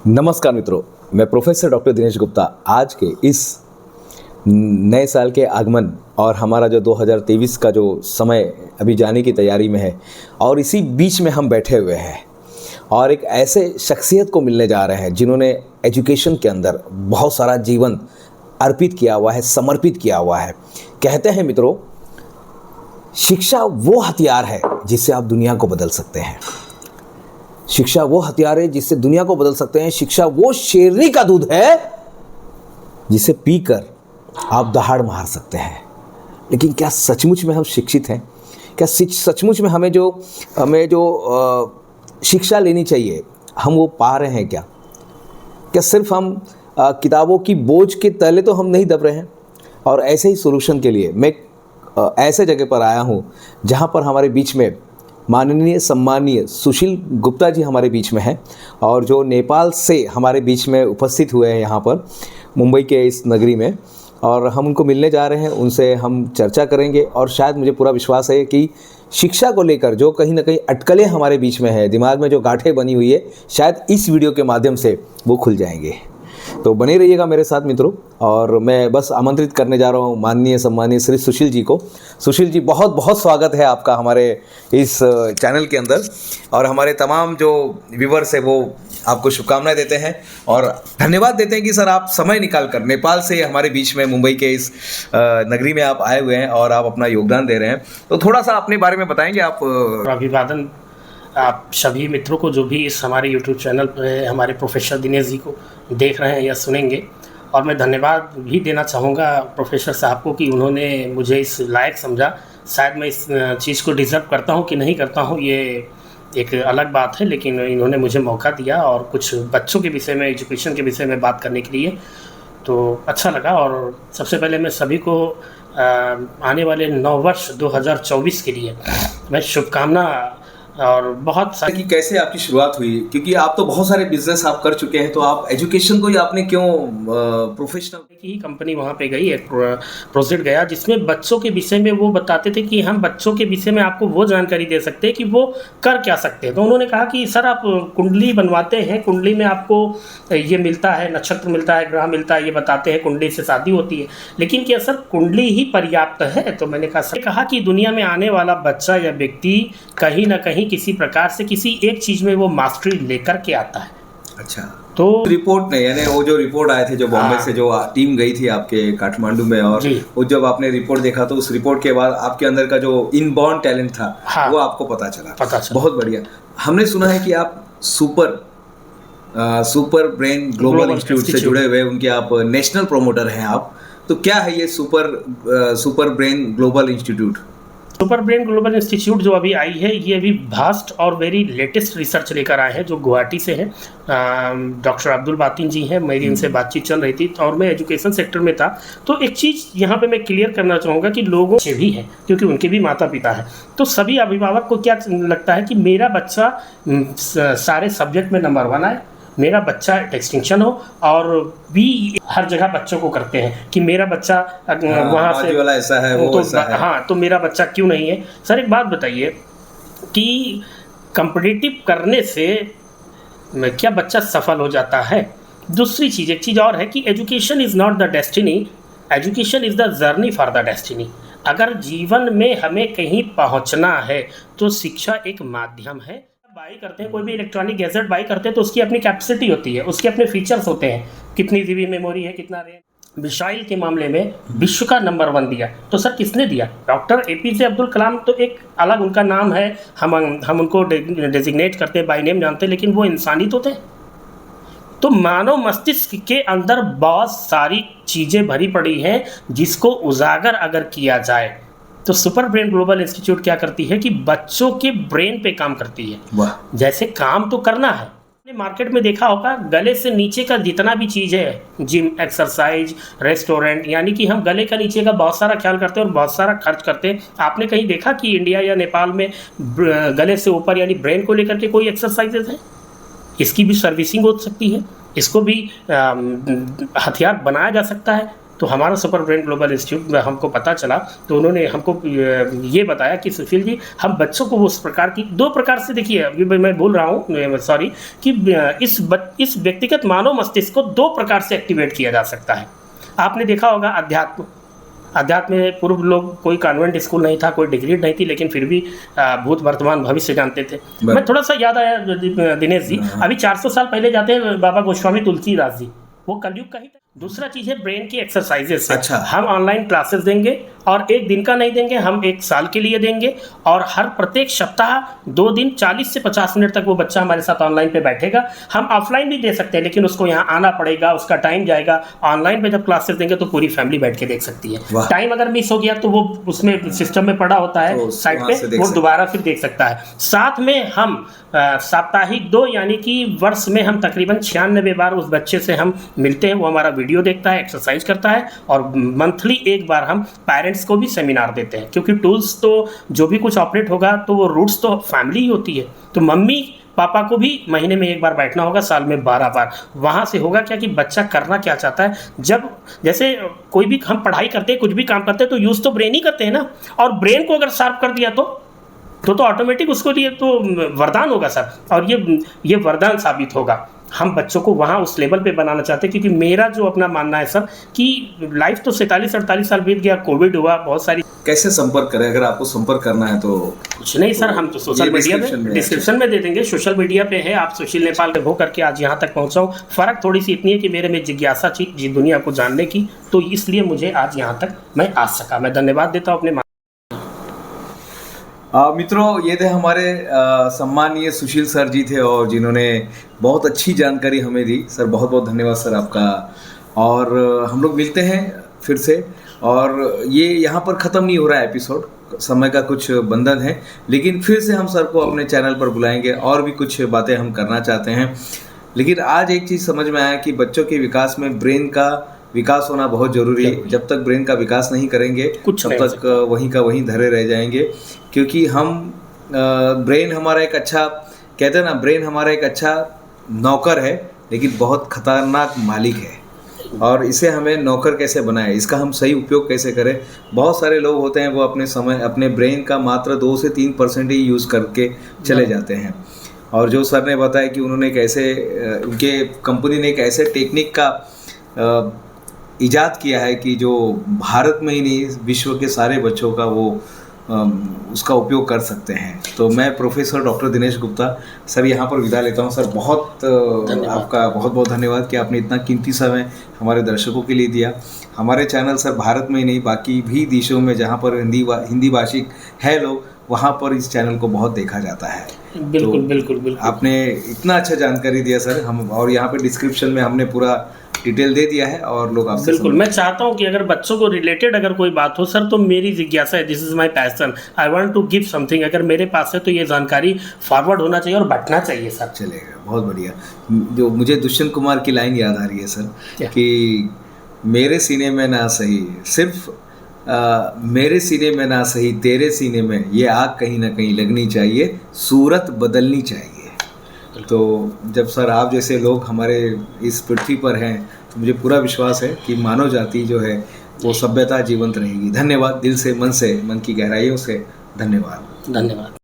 नमस्कार मित्रों, मैं प्रोफेसर डॉक्टर दिनेश गुप्ता आज के इस नए साल के आगमन और हमारा जो 2023 का जो समय अभी जाने की तैयारी में है और इसी बीच में हम बैठे हुए हैं और एक ऐसे शख्सियत को मिलने जा रहे हैं जिन्होंने एजुकेशन के अंदर बहुत सारा जीवन अर्पित किया हुआ है, समर्पित किया हुआ है। कहते हैं मित्रों, शिक्षा वो हथियार है जिससे आप दुनिया को बदल सकते हैं। शिक्षा वो हथियार है जिससे दुनिया को बदल सकते हैं। शिक्षा वो शेरनी का दूध है जिसे पीकर आप दहाड़ मार सकते हैं। लेकिन क्या सचमुच में हम शिक्षित हैं? क्या सचमुच में हमें जो शिक्षा लेनी चाहिए हम वो पा रहे हैं? क्या सिर्फ हम किताबों की बोझ के तले तो हम नहीं दब रहे हैं? और ऐसे ही सॉल्यूशन के लिए मैं ऐसे जगह पर आया हूँ जहाँ पर हमारे बीच में माननीय सम्मानीय सुशील गुप्ता जी हमारे बीच में हैं और जो नेपाल से हमारे बीच में उपस्थित हुए हैं यहाँ पर मुंबई के इस नगरी में, और हम उनको मिलने जा रहे हैं। उनसे हम चर्चा करेंगे और शायद मुझे पूरा विश्वास है कि शिक्षा को लेकर जो कहीं ना कहीं अटकलें हमारे बीच में है, दिमाग में जो गांठें बनी हुई है, शायद इस वीडियो के माध्यम से वो खुल जाएंगे। तो बने रहिएगा मेरे साथ मित्रों। और मैं बस आमंत्रित करने जा रहा हूँ माननीय सम्मानीय श्री सुशील जी को। सुशील जी, बहुत बहुत स्वागत है आपका हमारे इस चैनल के अंदर, और हमारे तमाम जो व्यूवर्स है वो आपको शुभकामनाएं देते हैं और धन्यवाद देते हैं कि सर आप समय निकाल कर नेपाल से हमारे बीच में मुंबई के इस नगरी में आप आए हुए हैं और आप अपना योगदान दे रहे हैं। तो थोड़ा सा अपने बारे में बताएंगे आप। अभिवादन आप सभी मित्रों को जो भी इस हमारे YouTube चैनल पर हमारे प्रोफेसर दिनेश जी को देख रहे हैं या सुनेंगे। और मैं धन्यवाद भी देना चाहूँगा प्रोफेसर साहब को कि उन्होंने मुझे इस लायक समझा। शायद मैं इस चीज़ को डिज़र्व करता हूँ कि नहीं करता हूँ, ये एक अलग बात है, लेकिन इन्होंने मुझे मौका दिया और कुछ बच्चों के विषय में, एजुकेशन के विषय में बात करने के लिए, तो अच्छा लगा। और सबसे पहले मैं सभी को आने वाले नव वर्ष 2024 के लिए मैं शुभकामना और बहुत सारी कि कैसे आपकी शुरुआत हुई, क्योंकि आप तो बहुत सारे बिजनेस आप कर चुके हैं, तो आप एजुकेशन को ही आपने क्यों प्रोफेशनल की ही कंपनी वहाँ पे गई, एक प्रोजेक्ट गया जिसमें बच्चों के विषय में वो बताते थे कि हम बच्चों के विषय में आपको वो जानकारी दे सकते हैं कि वो कर क्या सकते हैं। तो उन्होंने कहा कि सर आप कुंडली बनवाते हैं, कुंडली में आपको ये मिलता है, नक्षत्र मिलता है, ग्रह मिलता है, ये बताते हैं, कुंडली से शादी होती है, लेकिन क्या सर कुंडली ही पर्याप्त है? तो मैंने कहा कि दुनिया में आने वाला बच्चा या व्यक्ति कहीं ना कहीं किसी प्रकार से किसी एक चीज़ में वो मास्टरी लेकर के आता है। अच्छा, तो रिपोर्ट ने, यानी वो जो रिपोर्ट आए थे जो बॉम्बे से जो टीम गई थी आपके काठमांडू में, और वो जब आपने रिपोर्ट देखा तो उस रिपोर्ट के बाद आपके अंदर का जो इनबॉर्न टैलेंट था वो आपको पता चला। बहुत बढ़िया। हमने सुना है कि आप सुपर ब्रेन ग्लोबल इंस्टीट्यूट से जुड़े हुए, उनके आप नेशनल प्रोमोटर हैं आप। तो क्या है ये super brain global institute? Super brain global institute जो अभी आई है, ये अभी भास्ट और वेरी लेटेस्ट रिसर्च लेकर आए हैं जो गुवाहाटी से है। डॉक्टर अब्दुल बातिन जी हैं, मेरी इनसे बातचीत चल रही थी और मैं एजुकेशन सेक्टर में था। तो एक चीज़ यहाँ पे मैं क्लियर करना चाहूँगा कि लोगों से भी है, क्योंकि उनके भी माता पिता हैं। तो सभी अभिभावक को क्या लगता है कि मेरा बच्चा सारे सब्जेक्ट में नंबर 1 आए, मेरा बच्चा डिस्टिंक्शन हो, और भी हर जगह बच्चों को करते हैं कि मेरा बच्चा वहाँ से वाला ऐसा है, वो ऐसा है। हाँ, तो मेरा बच्चा क्यों नहीं है? सर एक बात बताइए कि कॉम्पिटिटिव करने से क्या बच्चा सफल हो जाता है? दूसरी चीज़, एक चीज़ और है कि education is not the destiny, education is the journey for the destiny. अगर जीवन में हमें कहीं पहुँचना है तो शिक्षा एक माध्यम है। बाई करते हैं, कोई भी इलेक्ट्रॉनिक गैजेट बाई करते हैं तो उसकी अपनी कैपेसिटी होती है, उसके अपने फीचर्स होते हैं, कितनी जीबी मेमोरी है, कितना रैम। मिसाइल के मामले में विश्व का नंबर 1 दिया, तो सर किसने दिया? Doctor APJ Abdul Kalam. तो एक अलग उनका नाम है, हम उनको डेजिग्नेट करते हैं, बाई नेम जानते हैं, लेकिन वो इंसानी तो थे। तो मानव मस्तिष्क के अंदर बहुत सारी चीज़ें भरी पड़ी हैं जिसको उजागर अगर किया जाए तो सुपर ब्रेन ग्लोबल इंस्टीट्यूट क्या करती है कि बच्चों के ब्रेन पे काम करती है। जैसे काम तो करना है, मार्केट में देखा होगा गले से नीचे का जितना भी चीज़ है, जिम, एक्सरसाइज, रेस्टोरेंट, यानी कि हम गले का नीचे का बहुत सारा ख्याल करते हैं और बहुत सारा खर्च करते हैं। आपने कहीं देखा कि इंडिया या नेपाल में गले से ऊपर यानी ब्रेन को लेकर के कोई एक्सरसाइजेज है? इसकी भी सर्विसिंग हो सकती है, इसको भी हथियार बनाया जा सकता है। तो हमारा सुपर ब्रेन ग्लोबल इंस्टीट्यूट में हमको पता चला, तो उन्होंने हमको ये बताया कि सुशील जी, हम बच्चों को उस प्रकार की 2 प्रकार से, देखिए अभी मैं बोल रहा हूँ सॉरी, कि इस व्यक्तिगत मानव मस्तिष्क को 2 प्रकार से एक्टिवेट किया जा सकता है। आपने देखा होगा अध्यात्म में पूर्व लोग, कोई कॉन्वेंट स्कूल नहीं था, कोई डिग्री नहीं थी, लेकिन फिर भी भूत वर्तमान भविष्य जानते थे। मैं थोड़ा सा याद आया दिनेश जी, अभी 400 साल पहले जाते हैं बाबा गोस्वामी तुलसीदास जी, वो कलयुग का ही। दूसरा चीज़ है ब्रेन की एक्सरसाइजेस। अच्छा। हम ऑनलाइन क्लासेस देंगे, और 1 दिन का नहीं देंगे, हम 1 साल के लिए देंगे, और हर प्रत्येक सप्ताह 2 दिन 40 से 50 मिनट तक वो बच्चा हमारे साथ ऑनलाइन पे बैठेगा। हम ऑफलाइन भी दे सकते हैं, लेकिन उसको यहाँ आना पड़ेगा, उसका टाइम जाएगा। ऑनलाइन पे जब क्लासेस देंगे तो पूरी फैमिली बैठ के देख सकती है। टाइम अगर मिस हो गया तो वो उसमें सिस्टम में पड़ा होता है, तो साइट पे वो दोबारा फिर देख सकता है। साथ में हम साप्ताहिक 2, यानी कि वर्ष में हम तकरीबन 96 बार उस बच्चे से हम मिलते हैं। वो हमारा वीडियो देखता है, एक्सरसाइज करता है, और मंथली 1 बार हम पेरेंट्स को भी सेमिनार देते हैं, क्योंकि टूल्स तो जो भी कुछ ऑपरेट होगा तो वो रूट्स तो फैमिली ही होती है। तो मम्मी पापा को भी महीने में 1 बार बैठना होगा, साल में 12 बार। वहाँ से होगा क्या कि बच्चा करना क्या चाहता है। जब जैसे कोई भी हम पढ़ाई करते हैं, कुछ भी काम करते हैं, तो यूज़ तो ब्रेन ही करते हैं ना, और ब्रेन को अगर शार्प कर दिया तो ऑटोमेटिक उसको लिए तो वरदान होगा सर, और ये वरदान साबित होगा। हम बच्चों को वहाँ उस लेवल पे बनाना चाहते हैं, क्योंकि मेरा जो अपना मानना है सर कि लाइफ तो 47-48 साल बीत गया, कोविड हुआ, बहुत सारी। कैसे संपर्क करें अगर आपको संपर्क करना है तो? कुछ नहीं सर, हम तो सोशल मीडिया में डिस्क्रिप्शन में दे देंगे, सोशल मीडिया पे है। आप सुशील नेपाल हो करके आज यहाँ तक पहुँचा हूँ। फ़र्क थोड़ी सी इतनी है कि मेरे में जिज्ञासा थी दुनिया को जानने की, तो इसलिए मुझे आज यहाँ तक मैं आ सका। मैं धन्यवाद देता हूँ अपने मित्रों, ये थे हमारे सम्मानीय सुशील सर जी थे, और जिन्होंने बहुत अच्छी जानकारी हमें दी। सर बहुत बहुत धन्यवाद सर आपका। और हम लोग मिलते हैं फिर से, और ये यहाँ पर ख़त्म नहीं हो रहा है एपिसोड, समय का कुछ बंधन है, लेकिन फिर से हम सर को अपने चैनल पर बुलाएंगे, और भी कुछ बातें हम करना चाहते हैं। लेकिन आज एक चीज़ समझ में आया कि बच्चों के विकास में ब्रेन का विकास होना बहुत ज़रूरी है। जब तक ब्रेन का विकास नहीं करेंगे तब तक वहीं का वहीं धरे रह जाएंगे, क्योंकि हम ब्रेन हमारा एक अच्छा, कहते हैं ना, ब्रेन हमारा एक अच्छा नौकर है, लेकिन बहुत खतरनाक मालिक है। और इसे हमें नौकर कैसे बनाए, इसका हम सही उपयोग कैसे करें। बहुत सारे लोग होते हैं वो अपने ब्रेन का मात्र 2 से 3% ही यूज़ करके चले जाते हैं। और जो सर ने बताया कि उन्होंने कैसे, उनके कंपनी ने एक ऐसे टेक्निक का इजाद किया है कि जो भारत में ही नहीं, विश्व के सारे बच्चों का वो उसका उपयोग कर सकते हैं। तो मैं professor doctor Dinesh Gupta sir यहाँ पर विदा लेता हूँ। सर बहुत आपका बहुत बहुत धन्यवाद कि आपने इतना कीमती समय हमारे दर्शकों के लिए दिया। हमारे चैनल सर भारत में ही नहीं, बाकी भी देशों में जहाँ पर हिंदी भाषिक है लोग, वहाँ पर इस चैनल को बहुत देखा जाता है। बिल्कुल तो बिल्कुल आपने इतना अच्छा जानकारी दिया सर, हम और यहाँ पे डिस्क्रिप्शन में हमने पूरा डिटेल दे दिया है, और लोग आपसे बिल्कुल। मैं चाहता हूँ कि अगर बच्चों को रिलेटेड अगर कोई बात हो सर, तो मेरी जिज्ञासा है, this is my passion, I want to give something. अगर मेरे पास है तो ये जानकारी फॉरवर्ड होना चाहिए और बढ़ना चाहिए सर। चलेगा, बहुत बढ़िया। जो मुझे दुष्यंत कुमार की लाइन याद आ रही है सर कि मेरे सीने में ना सही, सिर्फ मेरे सीने में ना सही, तेरे सीने में ये आग कहीं ना कहीं लगनी चाहिए, सूरत बदलनी चाहिए। तो जब सर आप जैसे लोग हमारे इस पृथ्वी पर हैं, तो मुझे पूरा विश्वास है कि मानव जाति जो है वो सभ्यता जीवंत रहेगी। धन्यवाद, दिल से, मन की गहराइयों से धन्यवाद।